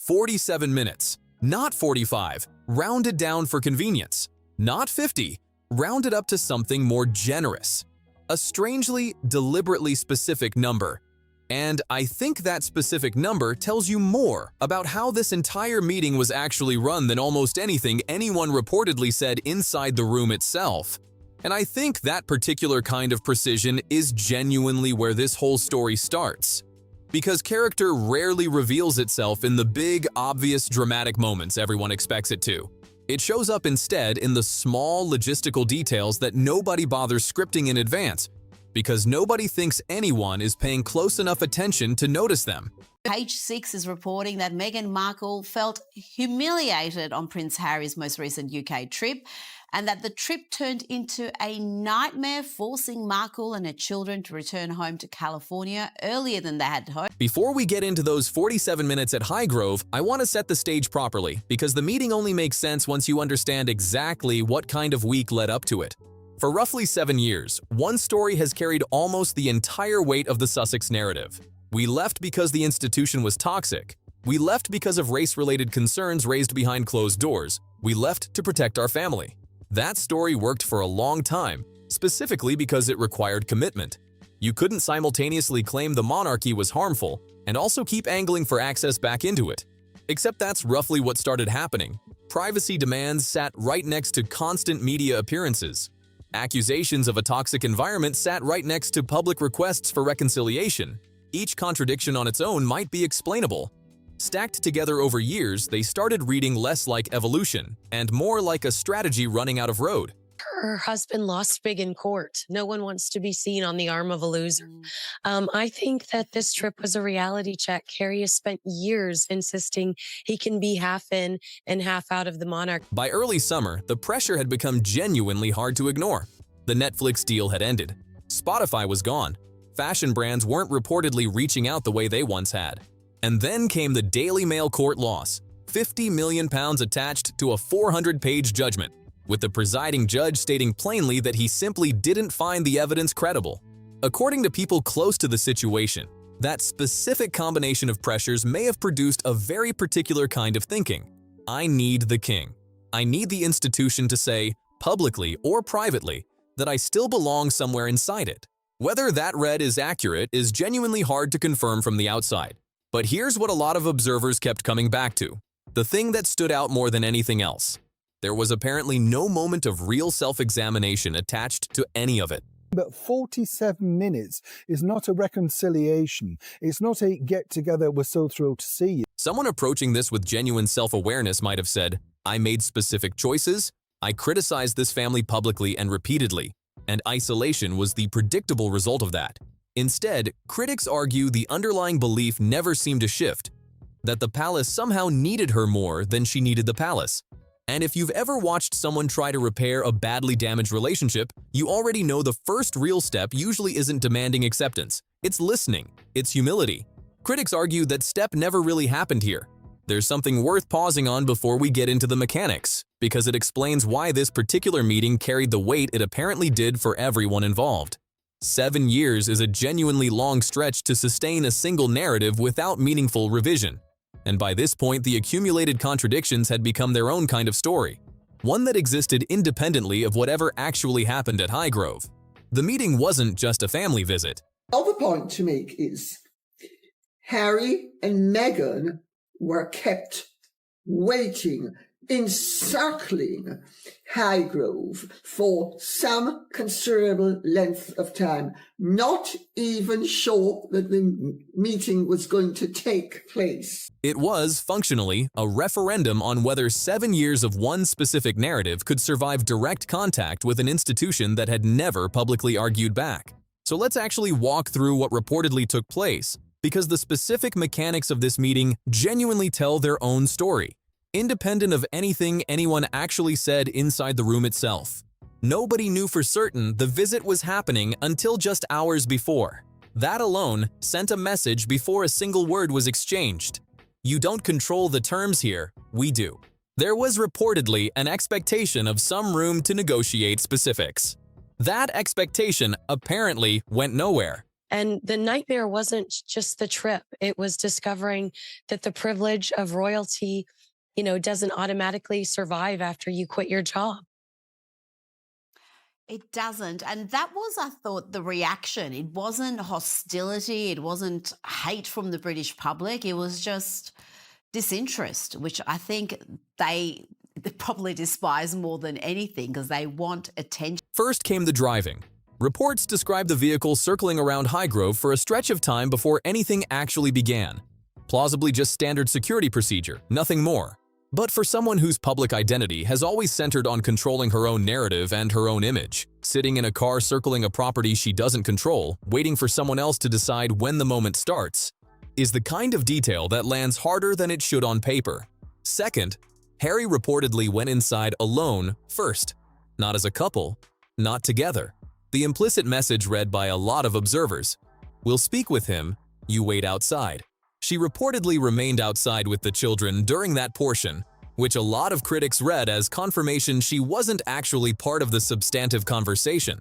47 minutes, not 45, rounded down for convenience, not 50, rounded up to something more generous. A strangely, deliberately specific number. And I think that specific number tells you more about how this entire meeting was actually run than almost anything anyone reportedly said inside the room itself. And I think that particular kind of precision is genuinely where this whole story starts. Because character rarely reveals itself in the big, obvious, dramatic moments everyone expects it to. It shows up instead in the small logistical details that nobody bothers scripting in advance, because nobody thinks anyone is paying close enough attention to notice them. Page 6 is reporting that Meghan Markle felt humiliated on Prince Harry's most recent UK trip, and that the trip turned into a nightmare, forcing Markle and her children to return home to California earlier than they had hoped. Before we get into those 47 minutes at Highgrove, I want to set the stage properly, because the meeting only makes sense once you understand exactly what kind of week led up to it. For roughly 7 years, one story has carried almost the entire weight of the Sussex narrative. We left because the institution was toxic. We left because of race-related concerns raised behind closed doors. We left to protect our family. That story worked for a long time, specifically because it required commitment. You couldn't simultaneously claim the monarchy was harmful and also keep angling for access back into it. Except that's roughly what started happening. Privacy demands sat right next to constant media appearances. Accusations of a toxic environment sat right next to public requests for reconciliation. Each contradiction on its own might be explainable. Stacked together over years, they started reading less like evolution and more like a strategy running out of road. Her husband lost big in court. No one wants to be seen on the arm of a loser. I think that this trip was a reality check. Harry has spent years insisting he can be half in and half out of the monarch. By early summer, the pressure had become genuinely hard to ignore. The Netflix deal had ended. Spotify was gone. Fashion brands weren't reportedly reaching out the way they once had. And then came the Daily Mail court loss, £50 million attached to a 400-page judgment, with the presiding judge stating plainly that he simply didn't find the evidence credible. According to people close to the situation, that specific combination of pressures may have produced a very particular kind of thinking. I need the king. I need the institution to say, publicly or privately, that I still belong somewhere inside it. Whether that read is accurate is genuinely hard to confirm from the outside. But here's what a lot of observers kept coming back to, the thing that stood out more than anything else. There was apparently no moment of real self-examination attached to any of it. But 47 minutes is not a reconciliation. It's not a get-together, we're so thrilled to see you. Someone approaching this with genuine self-awareness might have said, I made specific choices, I criticized this family publicly and repeatedly, and isolation was the predictable result of that. Instead, critics argue the underlying belief never seemed to shift, that the palace somehow needed her more than she needed the palace. And if you've ever watched someone try to repair a badly damaged relationship, you already know the first real step usually isn't demanding acceptance. It's listening. It's humility. Critics argue that step never really happened here. There's something worth pausing on before we get into the mechanics, because it explains why this particular meeting carried the weight it apparently did for everyone involved. 7 years is a genuinely long stretch to sustain a single narrative without meaningful revision. And by this point, the accumulated contradictions had become their own kind of story, one that existed independently of whatever actually happened at Highgrove. The meeting wasn't just a family visit. The other point to make is Harry and Meghan were kept waiting, encircling Highgrove for some considerable length of time, not even sure that the meeting was going to take place. It was, functionally, a referendum on whether 7 years of one specific narrative could survive direct contact with an institution that had never publicly argued back. So let's actually walk through what reportedly took place, because the specific mechanics of this meeting genuinely tell their own story, independent of anything anyone actually said inside the room itself. Nobody knew for certain the visit was happening until just hours before. That alone sent a message before a single word was exchanged. You don't control the terms here, we do. There was reportedly an expectation of some room to negotiate specifics. That expectation apparently went nowhere. And the nightmare wasn't just the trip. It was discovering that the privilege of royalty, doesn't automatically survive after you quit your job. It doesn't. And that was, I thought, the reaction. It wasn't hostility, it wasn't hate from the British public. It was just disinterest, which I think they probably despise more than anything because they want attention. First came the driving. Reports describe the vehicle circling around Highgrove for a stretch of time before anything actually began. Plausibly just standard security procedure, nothing more. But for someone whose public identity has always centered on controlling her own narrative and her own image, sitting in a car circling a property she doesn't control, waiting for someone else to decide when the moment starts, is the kind of detail that lands harder than it should on paper. Second, Harry reportedly went inside alone first. Not as a couple, not together. The implicit message read by a lot of observers: "We'll speak with him, you wait outside." She reportedly remained outside with the children during that portion, which a lot of critics read as confirmation she wasn't actually part of the substantive conversation.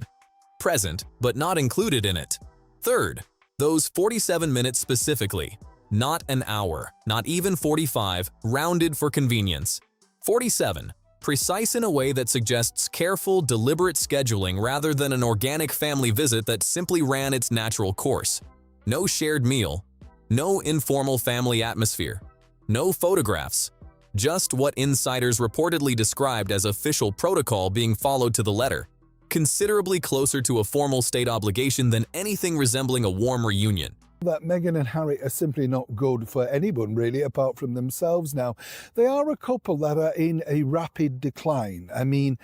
Present, but not included in it. Third, those 47 minutes specifically. Not an hour, not even 45, rounded for convenience. 47, precise in a way that suggests careful, deliberate scheduling rather than an organic family visit that simply ran its natural course. No shared meal. No informal family atmosphere. No photographs. Just what insiders reportedly described as official protocol being followed to the letter. Considerably closer to a formal state obligation than anything resembling a warm reunion. That Meghan and Harry are simply not good for anyone, really, apart from themselves now. They are a couple that are in a rapid decline. I mean,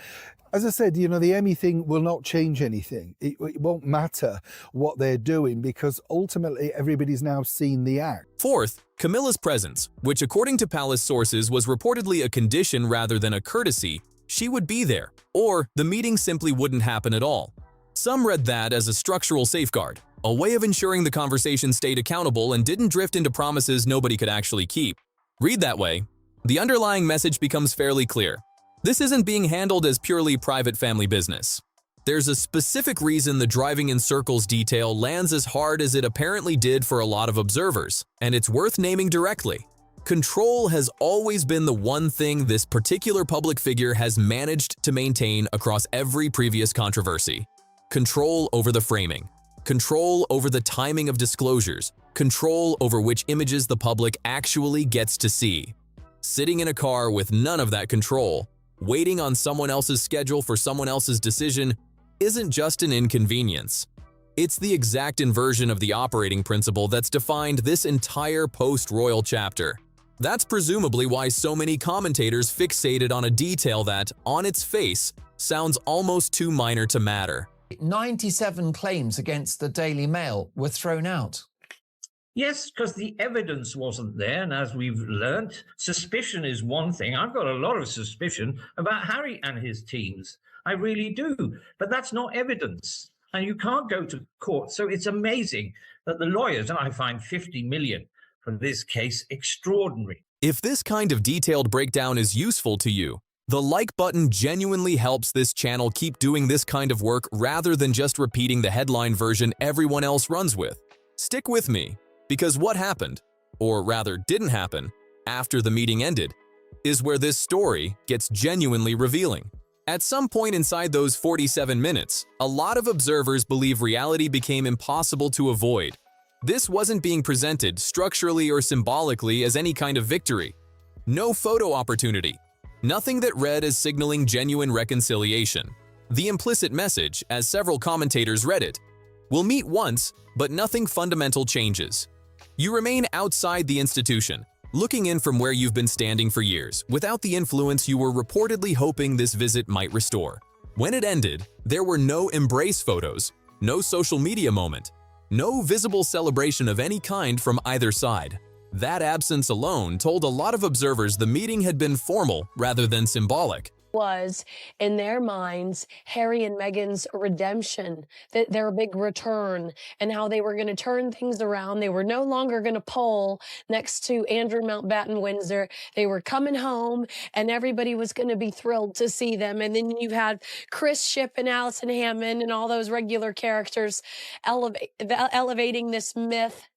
as I said, the Emmy thing will not change anything. It won't matter what they're doing because ultimately everybody's now seen the act. Fourth, Camilla's presence, which according to palace sources was reportedly a condition rather than a courtesy. She would be there, or the meeting simply wouldn't happen at all. Some read that as a structural safeguard, a way of ensuring the conversation stayed accountable and didn't drift into promises nobody could actually keep. Read that way, the underlying message becomes fairly clear. This isn't being handled as purely private family business. There's a specific reason the driving in circles detail lands as hard as it apparently did for a lot of observers, and it's worth naming directly. Control has always been the one thing this particular public figure has managed to maintain across every previous controversy. Control over the framing. Control over the timing of disclosures. Control over which images the public actually gets to see. Sitting in a car with none of that control, waiting on someone else's schedule for someone else's decision, isn't just an inconvenience. It's the exact inversion of the operating principle that's defined this entire post-royal chapter. That's presumably why so many commentators fixated on a detail that, on its face, sounds almost too minor to matter. 97 claims against the Daily Mail were thrown out. Yes, because the evidence wasn't there, and as we've learnt, suspicion is one thing. I've got a lot of suspicion about Harry and his teams. I really do, but that's not evidence, and you can't go to court. So it's amazing that the lawyers, and I find 50 million for this case extraordinary. If this kind of detailed breakdown is useful to you, the like button genuinely helps this channel keep doing this kind of work rather than just repeating the headline version everyone else runs with. Stick with me. Because what happened, or rather didn't happen, after the meeting ended, is where this story gets genuinely revealing. At some point inside those 47 minutes, a lot of observers believe reality became impossible to avoid. This wasn't being presented structurally or symbolically as any kind of victory. No photo opportunity. Nothing that read as signaling genuine reconciliation. The implicit message, as several commentators read it, we'll meet once, but nothing fundamental changes. You remain outside the institution, looking in from where you've been standing for years, without the influence you were reportedly hoping this visit might restore. When it ended, there were no embrace photos, no social media moment, no visible celebration of any kind from either side. That absence alone told a lot of observers the meeting had been formal rather than symbolic. was, in their minds, Harry and Meghan's redemption, that their big return, and how they were going to turn things around. They were no longer going to poll next to Andrew Mountbatten Windsor. They were coming home, and everybody was going to be thrilled to see them. And then you had Chris Shipp and Alison Hammond and all those regular characters elevating this myth.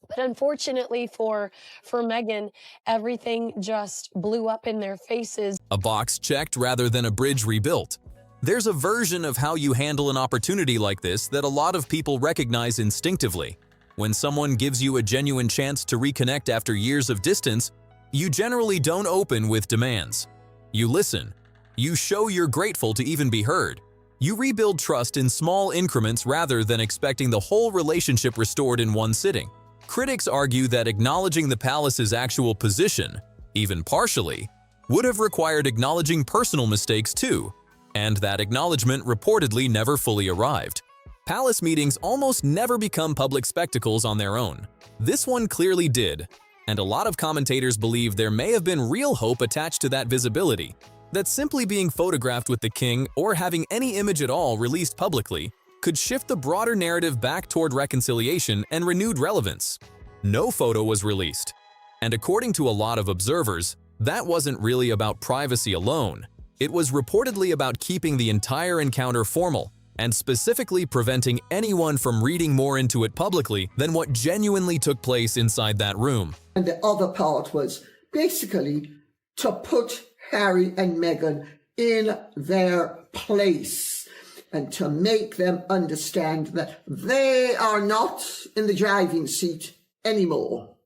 But unfortunately for Meghan, everything just blew up in their faces. A box checked rather than a bridge rebuilt. There's a version of how you handle an opportunity like this that a lot of people recognize instinctively. When someone gives you a genuine chance to reconnect after years of distance, you generally don't open with demands. You listen. You show you're grateful to even be heard. You rebuild trust in small increments rather than expecting the whole relationship restored in one sitting. Critics argue that acknowledging the palace's actual position, even partially, would have required acknowledging personal mistakes too, and that acknowledgement reportedly never fully arrived. Palace meetings almost never become public spectacles on their own. This one clearly did, and a lot of commentators believe there may have been real hope attached to that visibility, that simply being photographed with the king or having any image at all released publicly could shift the broader narrative back toward reconciliation and renewed relevance. No photo was released, and according to a lot of observers, that wasn't really about privacy alone. It was reportedly about keeping the entire encounter formal and specifically preventing anyone from reading more into it publicly than what genuinely took place inside that room. And the other part was basically to put Harry and Meghan in their place, and to make them understand that they are not in the driving seat anymore.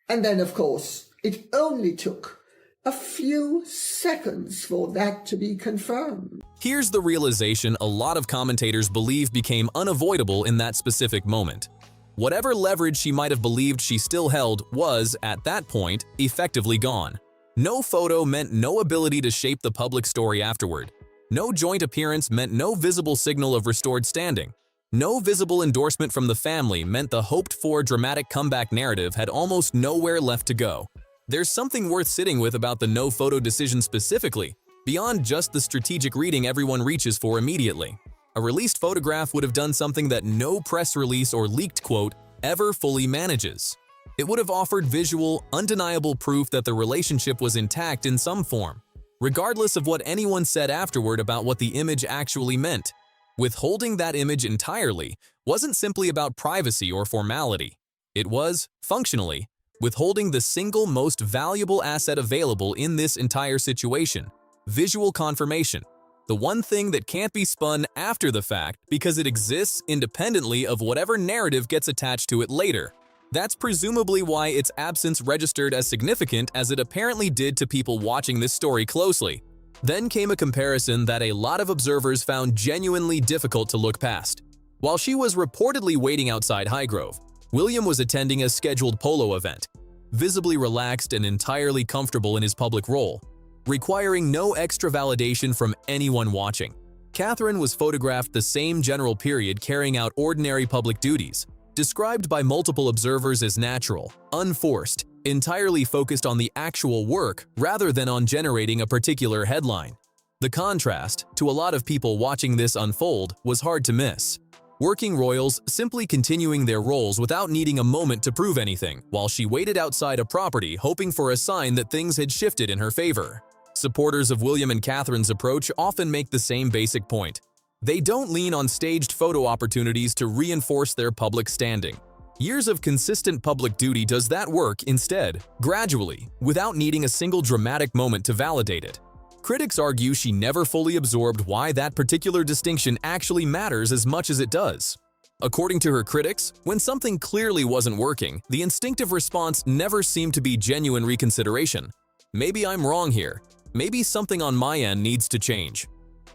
And then, of course, it only took a few seconds for that to be confirmed. Here's the realization a lot of commentators believe became unavoidable in that specific moment. Whatever leverage she might have believed she still held was, at that point, effectively gone. No photo meant no ability to shape the public story afterward. No joint appearance meant no visible signal of restored standing. No visible endorsement from the family meant the hoped-for dramatic comeback narrative had almost nowhere left to go. There's something worth sitting with about the no-photo decision specifically, beyond just the strategic reading everyone reaches for immediately. A released photograph would have done something that no press release or leaked quote ever fully manages. It would have offered visual, undeniable proof that the relationship was intact in some form, regardless of what anyone said afterward about what the image actually meant. Withholding that image entirely wasn't simply about privacy or formality. It was, functionally, withholding the single most valuable asset available in this entire situation: visual confirmation. The one thing that can't be spun after the fact because it exists independently of whatever narrative gets attached to it later. That's presumably why its absence registered as significant as it apparently did to people watching this story closely. Then came a comparison that a lot of observers found genuinely difficult to look past. While she was reportedly waiting outside Highgrove, William was attending a scheduled polo event, visibly relaxed and entirely comfortable in his public role, requiring no extra validation from anyone watching. Catherine was photographed the same general period carrying out ordinary public duties, described by multiple observers as natural, unforced, entirely focused on the actual work rather than on generating a particular headline. The contrast, to a lot of people watching this unfold, was hard to miss. Working royals simply continuing their roles without needing a moment to prove anything, while she waited outside a property hoping for a sign that things had shifted in her favor. Supporters of William and Catherine's approach often make the same basic point. They don't lean on staged photo opportunities to reinforce their public standing. Years of consistent public duty does that work instead, gradually, without needing a single dramatic moment to validate it. Critics argue she never fully absorbed why that particular distinction actually matters as much as it does. According to her critics, when something clearly wasn't working, the instinctive response never seemed to be genuine reconsideration. Maybe I'm wrong here. Maybe something on my end needs to change.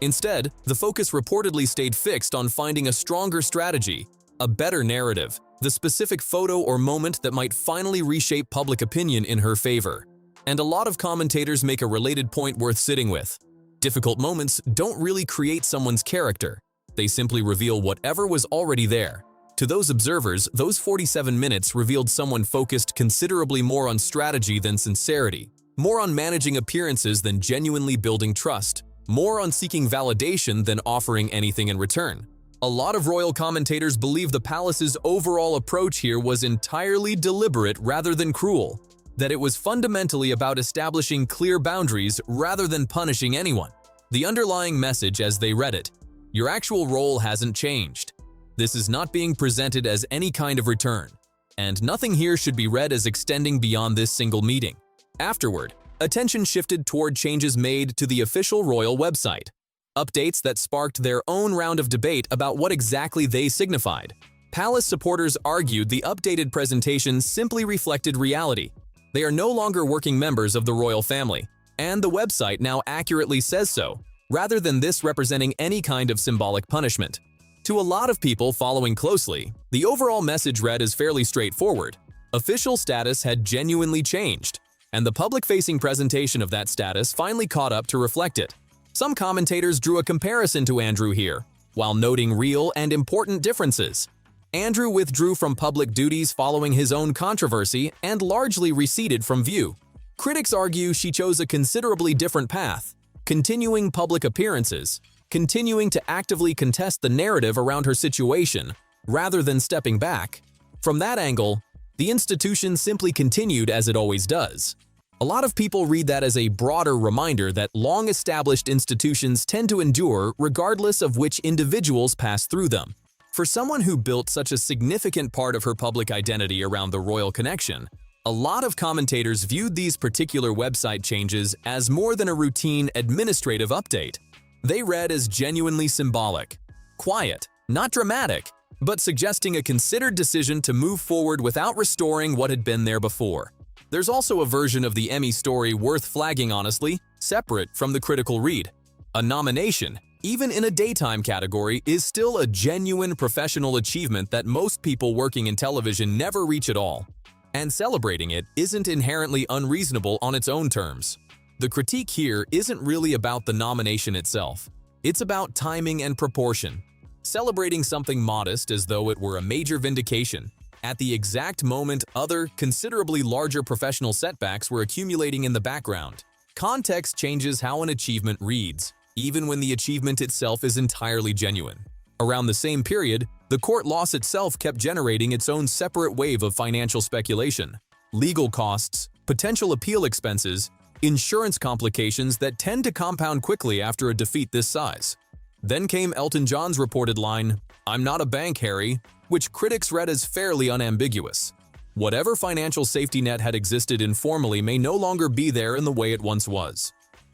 Instead, the focus reportedly stayed fixed on finding a stronger strategy, a better narrative, the specific photo or moment that might finally reshape public opinion in her favor. And a lot of commentators make a related point worth sitting with. Difficult moments don't really create someone's character. They simply reveal whatever was already there. To those observers, those 47 minutes revealed someone focused considerably more on strategy than sincerity. more on managing appearances than genuinely building trust, more on seeking validation than offering anything in return. A lot of royal commentators believe the palace's overall approach here was entirely deliberate rather than cruel, that it was fundamentally about establishing clear boundaries rather than punishing anyone. The underlying message as they read it: your actual role hasn't changed. This is not being presented as any kind of return, and nothing here should be read as extending beyond this single meeting. Afterward, attention shifted toward changes made to the official royal website, updates that sparked their own round of debate about what exactly they signified. Palace supporters argued the updated presentation simply reflected reality. They are no longer working members of the royal family, and the website now accurately says so, rather than this representing any kind of symbolic punishment. To a lot of people following closely, the overall message read as fairly straightforward. Official status had genuinely changed, and the public-facing presentation of that status finally caught up to reflect it. Some commentators drew a comparison to Andrew here, while noting real and important differences. Andrew withdrew from public duties following his own controversy and largely receded from view. Critics argue she chose a considerably different path, continuing public appearances, continuing to actively contest the narrative around her situation, rather than stepping back. From that angle, the institution simply continued as it always does. A lot of people read that as a broader reminder that long-established institutions tend to endure regardless of which individuals pass through them. For someone who built such a significant part of her public identity around the royal connection, a lot of commentators viewed these particular website changes as more than a routine administrative update. They read as genuinely symbolic, quiet, not dramatic, but suggesting a considered decision to move forward without restoring what had been there before. There's also a version of the Emmy story worth flagging honestly, separate from the critical read. A nomination, even in a daytime category, is still a genuine professional achievement that most people working in television never reach at all. And celebrating it isn't inherently unreasonable on its own terms. The critique here isn't really about the nomination itself. It's about timing and proportion. Celebrating something modest as though it were a major vindication, at the exact moment other, considerably larger professional setbacks were accumulating in the background. Context changes how an achievement reads, even when the achievement itself is entirely genuine. Around the same period, the court loss itself kept generating its own separate wave of financial speculation. Legal costs, potential appeal expenses, insurance complications that tend to compound quickly after a defeat this size. Then came Elton John's reported line, "I'm not a bank, Harry," which critics read as fairly unambiguous. Whatever financial safety net had existed informally may no longer be there in the way it once was.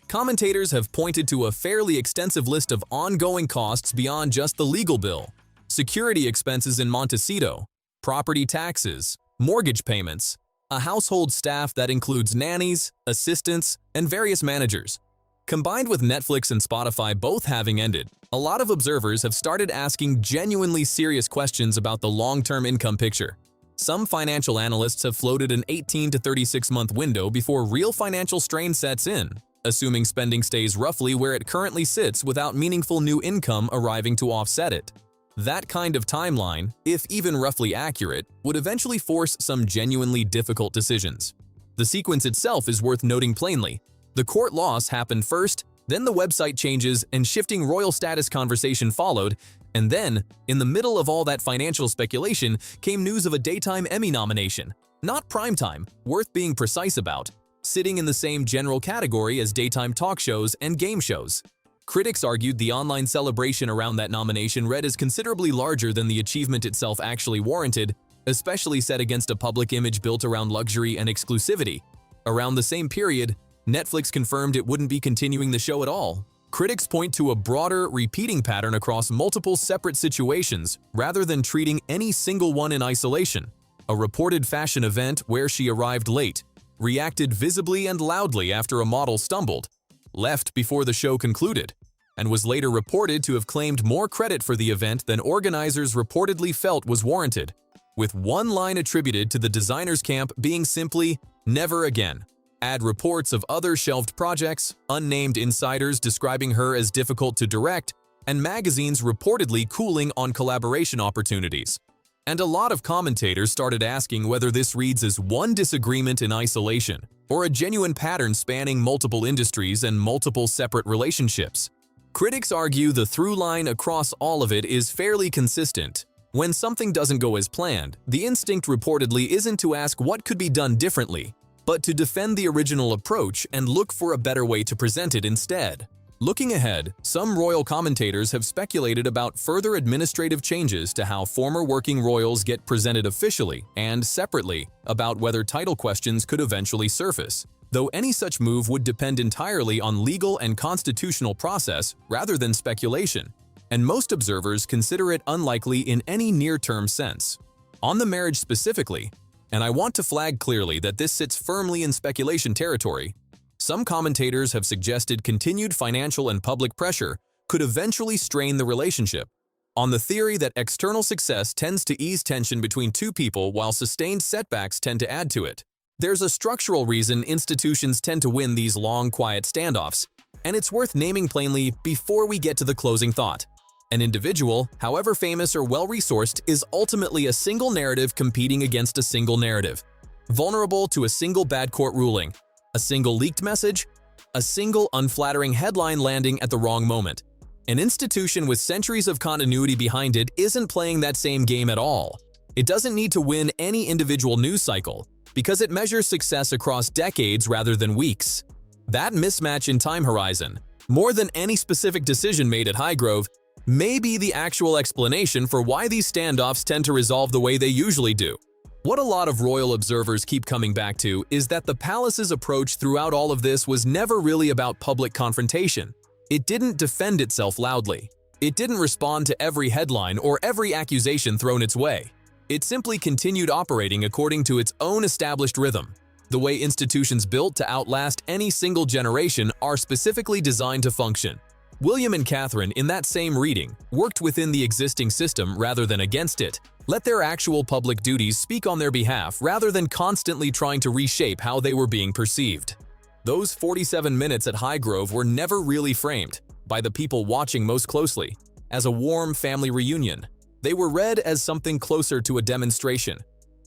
Commentators have pointed to a fairly extensive list of ongoing costs beyond just the legal bill: security expenses in Montecito, property taxes, mortgage payments, a household staff that includes nannies, assistants, and various managers. Combined with Netflix and Spotify both having ended, a lot of observers have started asking genuinely serious questions about the long-term income picture. Some financial analysts have floated an 18 to 36-month window before real financial strain sets in, assuming spending stays roughly where it currently sits without meaningful new income arriving to offset it. That kind of timeline, if even roughly accurate, would eventually force some genuinely difficult decisions. The sequence itself is worth noting plainly. The court loss happened first, then the website changes and shifting royal status conversation followed, and then, in the middle of all that financial speculation, came news of a daytime Emmy nomination. Not primetime, worth being precise about, sitting in the same general category as daytime talk shows and game shows. Critics argued the online celebration around that nomination read as considerably larger than the achievement itself actually warranted, especially set against a public image built around luxury and exclusivity. Around the same period, Netflix confirmed it wouldn't be continuing the show at all. Critics point to a broader, repeating pattern across multiple separate situations rather than treating any single one in isolation. A reported fashion event where she arrived late, reacted visibly and loudly after a model stumbled, left before the show concluded, and was later reported to have claimed more credit for the event than organizers reportedly felt was warranted, with one line attributed to the designer's camp being simply, "Never again." Add reports of other shelved projects, unnamed insiders describing her as difficult to direct, and magazines reportedly cooling on collaboration opportunities. And a lot of commentators started asking whether this reads as one disagreement in isolation, or a genuine pattern spanning multiple industries and multiple separate relationships? Critics argue the through line across all of it is fairly consistent. When something doesn't go as planned, the instinct reportedly isn't to ask what could be done differently, but to defend the original approach and look for a better way to present it instead. Looking ahead, some royal commentators have speculated about further administrative changes to how former working royals get presented officially and separately about whether title questions could eventually surface, though any such move would depend entirely on legal and constitutional process rather than speculation, and most observers consider it unlikely in any near-term sense. On the marriage specifically, and I want to flag clearly that this sits firmly in speculation territory, some commentators have suggested continued financial and public pressure could eventually strain the relationship, on the theory that external success tends to ease tension between two people while sustained setbacks tend to add to it. There's a structural reason institutions tend to win these long, quiet standoffs, and it's worth naming plainly before we get to the closing thought. An individual, however famous or well-resourced, is ultimately a single narrative competing against a single narrative, vulnerable to a single bad court ruling, a single leaked message, a single unflattering headline landing at the wrong moment. An institution with centuries of continuity behind it isn't playing that same game at all. It doesn't need to win any individual news cycle, because it measures success across decades rather than weeks. That mismatch in time horizon, more than any specific decision made at Highgrove, may be the actual explanation for why these standoffs tend to resolve the way they usually do. What a lot of royal observers keep coming back to is that the palace's approach throughout all of this was never really about public confrontation. It didn't defend itself loudly. It didn't respond to every headline or every accusation thrown its way. It simply continued operating according to its own established rhythm. The way institutions built to outlast any single generation are specifically designed to function. William and Catherine, in that same reading, worked within the existing system rather than against it. Let their actual public duties speak on their behalf rather than constantly trying to reshape how they were being perceived. Those 47 minutes at Highgrove were never really framed, by the people watching most closely, as a warm family reunion. They were read as something closer to a demonstration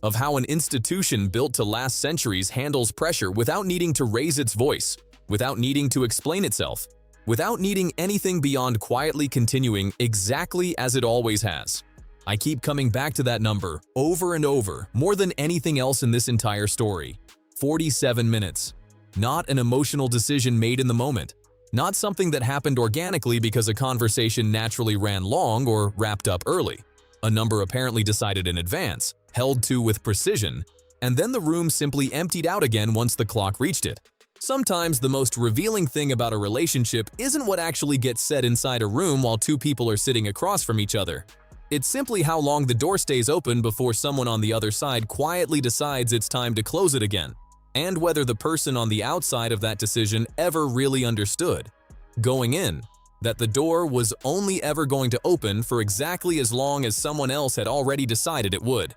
of how an institution built to last centuries handles pressure without needing to raise its voice, without needing to explain itself, without needing anything beyond quietly continuing exactly as it always has. I keep coming back to that number over and over, more than anything else in this entire story. 47 minutes. Not an emotional decision made in the moment. Not something that happened organically because a conversation naturally ran long or wrapped up early. A number apparently decided in advance, held to with precision, and then the room simply emptied out again once the clock reached it. Sometimes the most revealing thing about a relationship isn't what actually gets said inside a room while two people are sitting across from each other. It's simply how long the door stays open before someone on the other side quietly decides it's time to close it again, and whether the person on the outside of that decision ever really understood, going in, that the door was only ever going to open for exactly as long as someone else had already decided it would.